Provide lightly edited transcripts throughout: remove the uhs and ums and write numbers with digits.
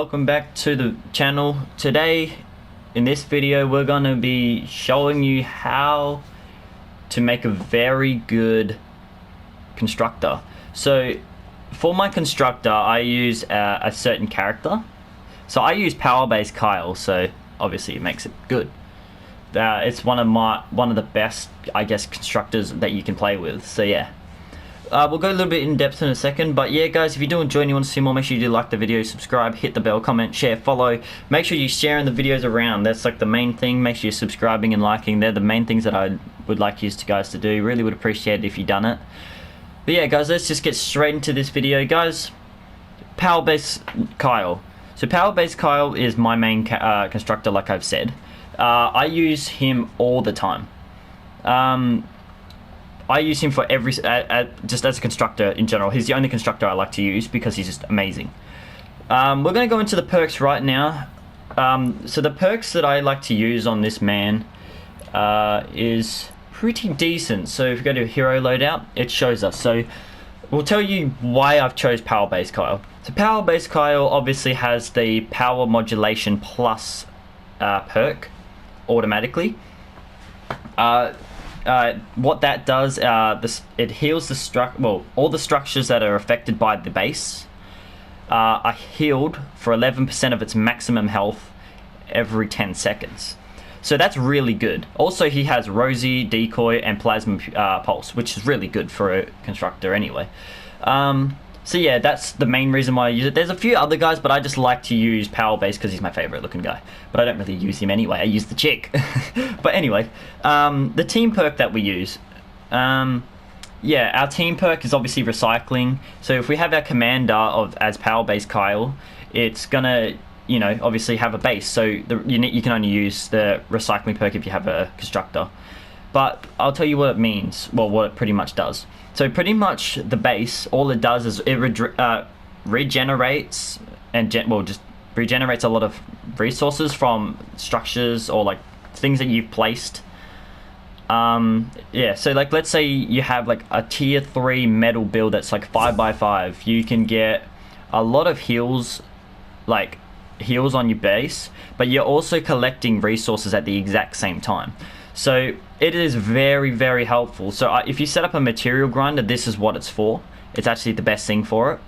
welcome back to the channel. Today in this video we're going to be showing you how to make a very good constructor. So for my constructor I use a certain character. So I use Megabase Kyle, so obviously it makes it good. It's one of the best, I guess, constructors that you can play with. So yeah, we'll go a little bit in depth in a second, but yeah guys, if you do enjoy and you want to see more, make sure you do like the video, subscribe, hit the bell, comment, share, follow. Make sure you're sharing the videos around. That's like the main thing. Make sure you're subscribing and liking. They're the main things that I would like you guys to do. Really would appreciate it if you done it. But yeah guys, let's just get straight into this video guys. Megabase Kyle. So Megabase Kyle is my main constructor, like I've said. I use him all the time. I use him for every, just as a constructor in general. He's the only constructor I like to use because he's just amazing. We're going to go into the perks right now. So the perks that I like to use on this man is pretty decent. So if we go to hero loadout, it shows us. So we'll tell you why I've chose Megabase Kyle. So Megabase Kyle obviously has the power modulation plus perk automatically. What that does, it heals all the structures that are affected by the base are healed for 11% of its maximum health every 10 seconds. So that's really good. Also, he has Rosie, Decoy, and Plasma Pulse, which is really good for a constructor anyway. So yeah, that's the main reason why I use it. There's a few other guys, but I just like to use Megabase because he's my favorite looking guy. But I don't really use him anyway. I use the chick. But anyway, the team perk that we use. Yeah, our team perk is obviously recycling. So if we have our commander as Megabase Kyle, it's gonna, obviously have a base. So you can only use the recycling perk if you have a constructor. But I'll tell you what it means. Well, what it pretty much does. So pretty much the base, all it does is it regenerates and just regenerates a lot of resources from structures or like things that you've placed. Yeah, so like let's say you have like a tier 3 metal build that's like 5x5. You can get a lot of heals, like heals on your base, but you're also collecting resources at the exact same time. So it is very, very helpful. So if you set up a material grinder, this is what it's for. It's actually the best thing for it.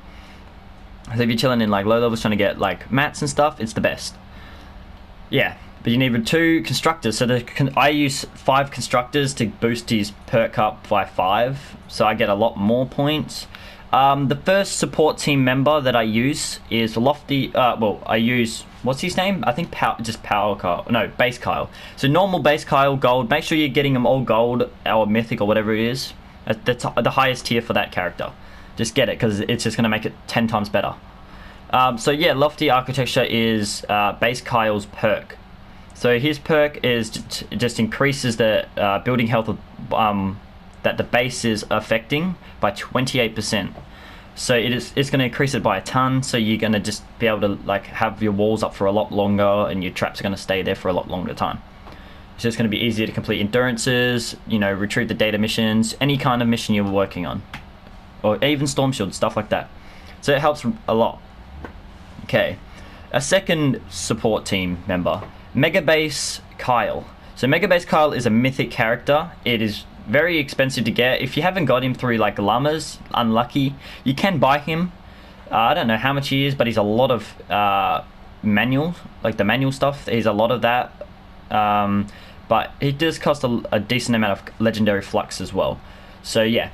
So if you're chilling in like low levels trying to get like mats and stuff, it's the best. Yeah, but you need 2 constructors. So I use 5 constructors to boost his perk up by 5. So I get a lot more points. The first support team member that I use is Lofty. I use, what's his name? I think just Power Kyle. No, Base Kyle. So normal Base Kyle, gold. Make sure you're getting them all gold or mythic or whatever it is. That's the highest tier for that character. Just get it because it's just going to make it 10 times better. So yeah, Lofty Architecture is Base Kyle's perk. So his perk is just increases the building health of that the base is affecting by 28%. So it's going to increase it by a ton. So you're going to just be able to like have your walls up for a lot longer, and your traps are going to stay there for a lot longer time. It's just going to be easier to complete endurances, retrieve the data missions, any kind of mission you're working on, or even storm shield stuff like that. So it helps a lot. Okay, a second support team member, Megabase Kyle. So Megabase Kyle is a mythic character. It is very expensive to get. If you haven't got him through like llamas, unlucky. You can buy him. I don't know how much he is, but he's a lot of manual, like the manual stuff. He's a lot of that. But it does cost a decent amount of legendary flux as well. So yeah.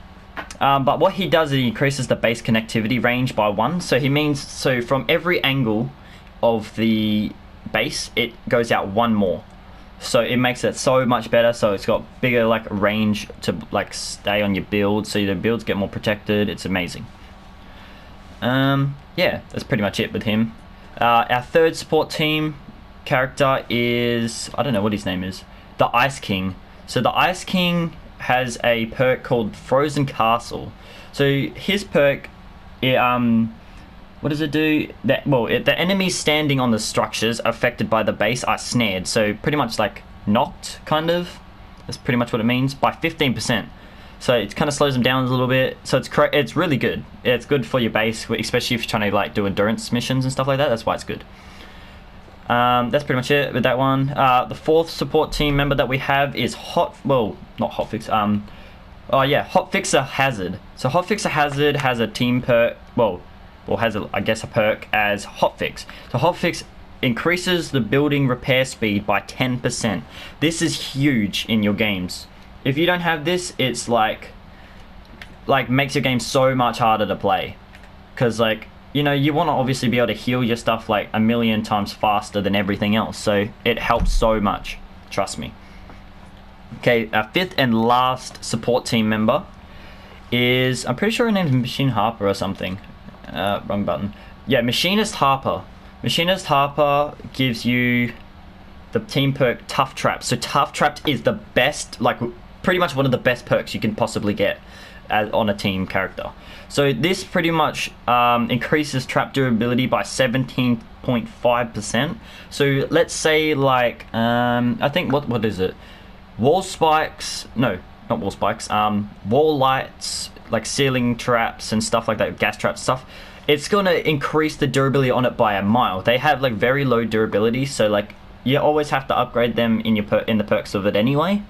But what he does is he increases the base connectivity range by 1. So from every angle of the base, it goes out 1 more. So it makes it so much better. So it's got bigger like range to like stay on your build, so your builds get more protected. It's amazing. Yeah, that's pretty much it with him. Our third support team character is, I don't know what his name is, the Ice King. So the Ice King has a perk called Frozen Castle. So his perk, what does it do? The enemies standing on the structures affected by the base are snared. So pretty much like knocked, kind of. That's pretty much what it means, by 15%. So it kind of slows them down a little bit. So it's really good. It's good for your base, especially if you're trying to like do endurance missions and stuff like that. That's why it's good. That's pretty much it with that one. The fourth support team member that we have is not Hotfix. Hotfixer Hazard. So Hotfixer Hazard has a team perk. Has a perk as Hotfix. So Hotfix increases the building repair speed by 10%. This is huge in your games. If you don't have this, it's like makes your game so much harder to play, because like, you know, you want to obviously be able to heal your stuff like a million times faster than everything else, so it helps so much, trust me. Okay, our fifth and last support team member is, I'm pretty sure her name's Machine Harper or something. Wrong button. Yeah, Machinist Harper. Machinist Harper gives you the team perk Tough Trap. So Tough Trap is the best, like pretty much one of the best perks you can possibly get on a team character. So this pretty much increases trap durability by 17.5%. So let's say like, I think, what is it? Wall spikes, no, not wall spikes, wall lights, like ceiling traps and stuff like that, gas trap stuff. It's gonna increase the durability on it by a mile. They have like very low durability, so like you always have to upgrade them in the perks of it anyway.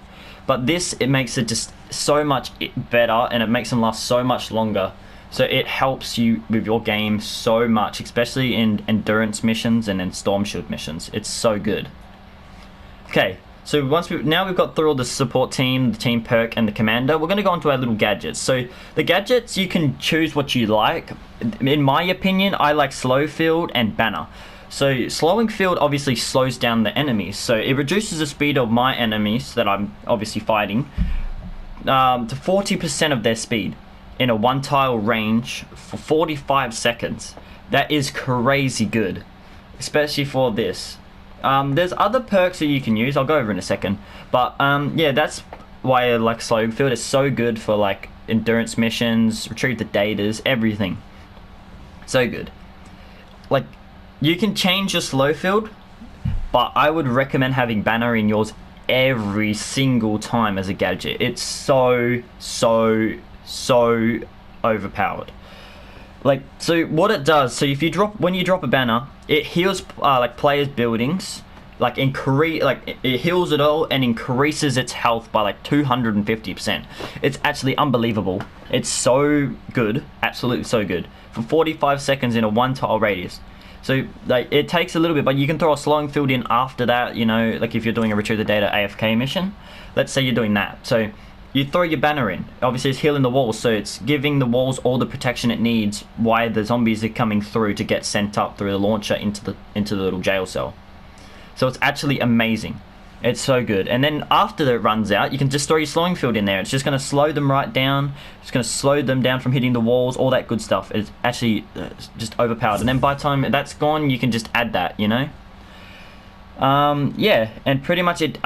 But this, it makes it just so much better, and it makes them last so much longer. So it helps you with your game so much, especially in endurance missions and in storm shield missions. It's so good. Okay, so now we've got through all the support team, the team perk, and the commander, we're going to go on to our little gadgets. So the gadgets, you can choose what you like. In my opinion, I like slow field and banner. So slowing field obviously slows down the enemies, so it reduces the speed of my enemies that I'm obviously fighting to 40% of their speed in a one tile range for 45 seconds. That is crazy good, especially for this. There's other perks that you can use, I'll go over in a second, but yeah, that's why I like slowing field. It's so good for like endurance missions, retrieve the datas, everything. So good. Like, you can change your slow field, but I would recommend having banner in yours every single time as a gadget. It's so overpowered. Like, so what it does, so if you when you drop a banner, it heals like players' buildings, like it heals it all and increases its health by like 250%. It's actually unbelievable. It's so good, absolutely so good, for 45 seconds in a one tile radius. So like, it takes a little bit, but you can throw a slowing field in after that, you know, like if you're doing a retrieve the data AFK mission. Let's say you're doing that, so you throw your banner in. Obviously it's healing the walls, so it's giving the walls all the protection it needs while the zombies are coming through to get sent up through the launcher into the little jail cell. So it's actually amazing. It's so good. And then after it runs out, you can just throw your slowing field in there. It's just going to slow them right down. It's going to slow them down from hitting the walls, all that good stuff. It's actually just overpowered. And then by the time that's gone, you can just add that, you know? Yeah, and pretty much it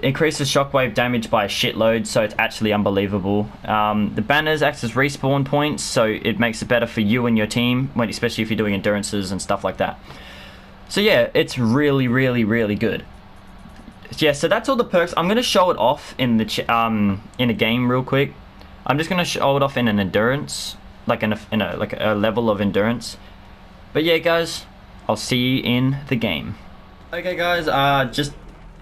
increases shockwave damage by a shitload, so it's actually unbelievable. The banners act as respawn points, so it makes it better for you and your team, especially if you're doing endurances and stuff like that. So yeah, it's really, really, really good. Yeah, so that's all the perks. I'm going to show it off in the game real quick. I'm just going to show it off in an endurance, like in a level of endurance. But yeah, guys, I'll see you in the game. Okay, guys, just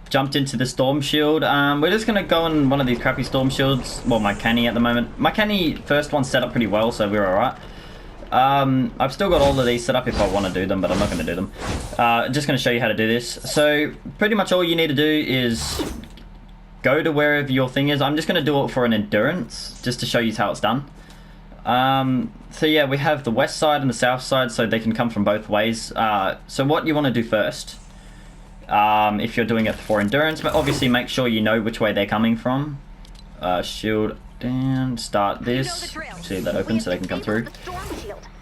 jumped into the storm shield. We're just going to go on one of these crappy storm shields. Well, my canny at the moment. My canny first one set up pretty well, so we're alright. I've still got all of these set up if I want to do them, but I'm not going to do them. Just going to show you how to do this. So pretty much all you need to do is go to wherever your thing is. I'm just going to do it for an endurance, just to show you how it's done. So yeah, we have the west side and the south side, so they can come from both ways. So what you want to do first, if you're doing it for endurance, but obviously make sure you know which way they're coming from. Shield down, start this. See that open so they can come through.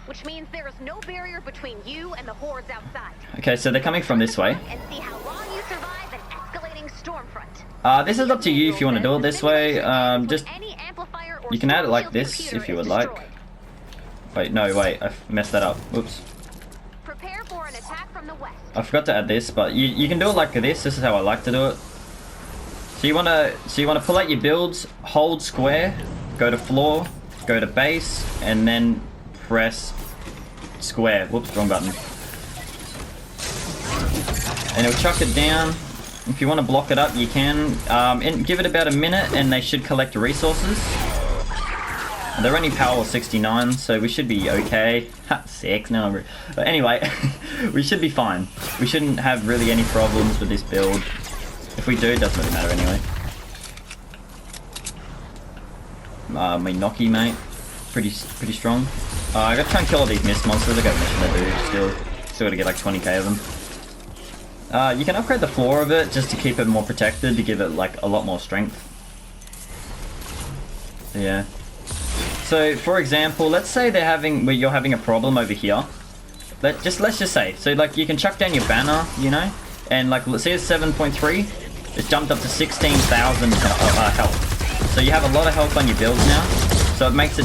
Which means there is no barrier between you and the hordes outside. Okay, so they're coming from this way. And see how long you survive an escalating storm front. This is up to you if you want to do it this way. Just you can add it like this if you would like. Wait, no, wait, I messed that up. Whoops. Prepare for an attack from the west. I forgot to add this, but you can do it like this. This is how I like to do it. So you wanna pull out your builds, hold square, go to floor, go to base, and then press square. Whoops, wrong button. And it'll chuck it down. If you want to block it up, you can. And give it about a minute, and they should collect resources. They're only power 69, so we should be okay. Ha, 6, no. But anyway, we should be fine. We shouldn't have really any problems with this build. If we do, it doesn't really matter anyway. My Noki, mate. Pretty strong. I gotta try and kill all these mist monsters. I got a mission to do still gotta get like 20k of them. You can upgrade the floor of it just to keep it more protected, to give it like a lot more strength. Yeah. So for example, let's say you're having a problem over here. Let's just say, so like you can chuck down your banner, you know, and like let's say it's 7.3, it's jumped up to 16,000 health. So you have a lot of health on your builds now, so it makes it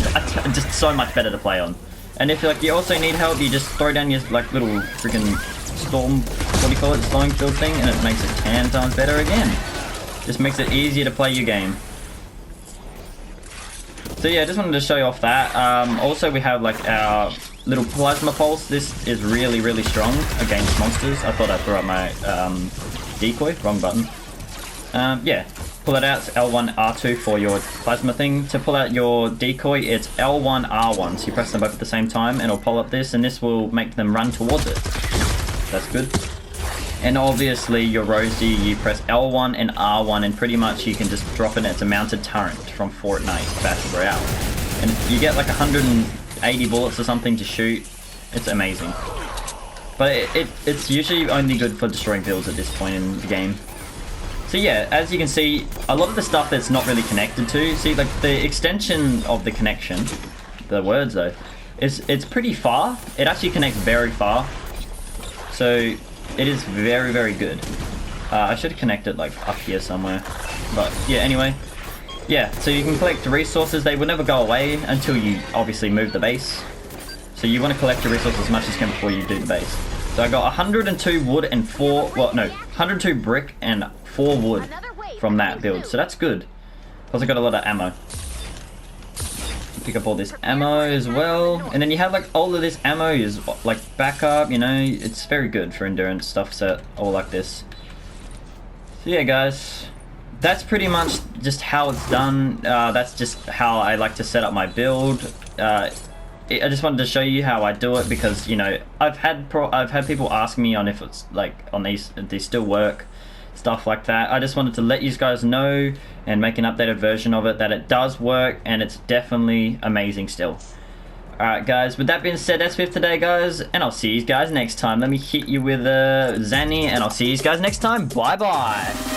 just so much better to play on. And if like you also need help, you just throw down your like little freaking storm, what do you call it, storm field thing, and it makes it 10 times better again. Just makes it easier to play your game. So yeah, I just wanted to show you off that. Also we have like our little plasma pulse. This is really strong against monsters. I thought I threw out my decoy, wrong button. Yeah, pull it out, it's L1, R2 for your plasma thing. To pull out your decoy, it's L1, R1. So you press them both at the same time and it'll pull up this, and this will make them run towards it. That's good. And obviously your Rosie, you press L1 and R1 and pretty much you can just drop it. It's a mounted turret from Fortnite Battle Royale. And you get like 180 bullets or something to shoot. It's amazing. But it's usually only good for destroying builds at this point in the game. So yeah, as you can see, a lot of the stuff that's not really connected to, see like the extension of the connection, the words though, it's pretty far. It actually connects very far. So it is very good. I should connect it like up here somewhere. But yeah, anyway. Yeah, so you can collect resources. They will never go away until you obviously move the base. So you want to collect your resources as much as you can before you do the base. So I got 102 wood and 102 brick and 4 wood from that build. So that's good. Also got a lot of ammo. Pick up all this ammo as well, and then you have like all of this ammo is like backup, you know, it's very good for endurance stuff set all like this. So yeah guys, that's pretty much just how it's done. That's just how I like to set up my build. I just wanted to show you how I do it because, you know, I've had people ask me on if it's like on if they still work, stuff like that. I just wanted to let you guys know and make an updated version of it that it does work, and it's definitely amazing still. Alright guys, with that being said, that's it for today guys, and I'll see you guys next time. Let me hit you with Zanny, and I'll see you guys next time. Bye bye.